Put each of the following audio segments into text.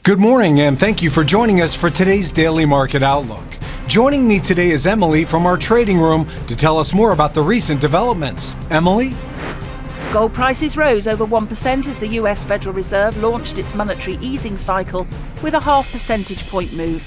Good morning, and thank you for joining us for today's Daily Market Outlook. Joining me today is Emily from our trading room to tell us more about the recent developments. Emily? Gold prices rose over 1% as the US Federal Reserve launched its monetary easing cycle with a half percentage point move,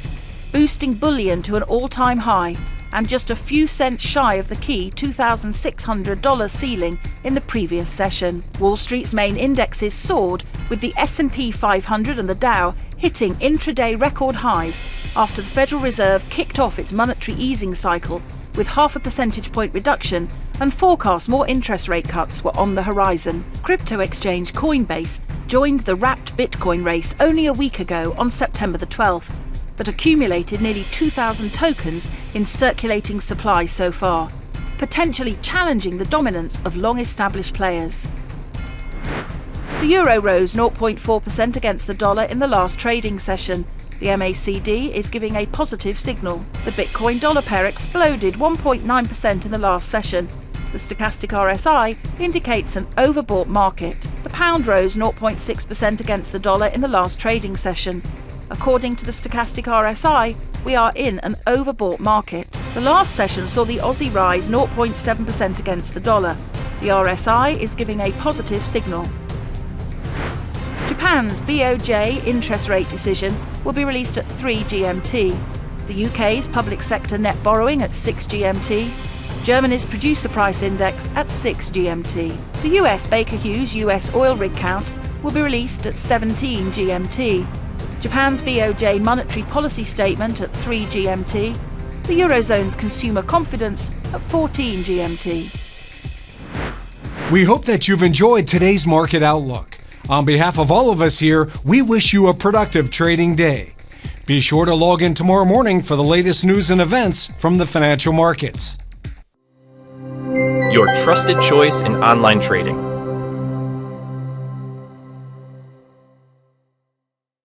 boosting bullion to an all-time high and just a few cents shy of the key $2,600 ceiling in the previous session. Wall Street's main indexes soared, with the S&P 500 and the Dow hitting intraday record highs after the Federal Reserve kicked off its monetary easing cycle with half a percentage point reduction and forecast more interest rate cuts were on the horizon. Crypto exchange Coinbase joined the wrapped Bitcoin race only a week ago on September the 12th, but accumulated nearly 2,000 tokens in circulating supply so far, potentially challenging the dominance of long-established players. The euro rose 0.4% against the dollar in the last trading session. The MACD is giving a positive signal. The Bitcoin dollar pair exploded 1.9% in the last session. The stochastic RSI indicates an overbought market. The pound rose 0.6% against the dollar in the last trading session. According to the stochastic RSI, we are in an overbought market. The last session saw the Aussie rise 0.7% against the dollar. The RSI is giving a positive signal. Japan's BOJ interest rate decision will be released at 3 GMT. The UK's public sector net borrowing at 6 GMT. Germany's producer price index at 6 GMT. The US Baker Hughes US oil rig count will be released at 17 GMT. Japan's BOJ monetary policy statement at 3 GMT. The Eurozone's consumer confidence at 14 GMT. We hope that you've enjoyed today's Market Outlook. On behalf of all of us here, we wish you a productive trading day. Be sure to log in tomorrow morning for the latest news and events from the financial markets. Your trusted choice in online trading.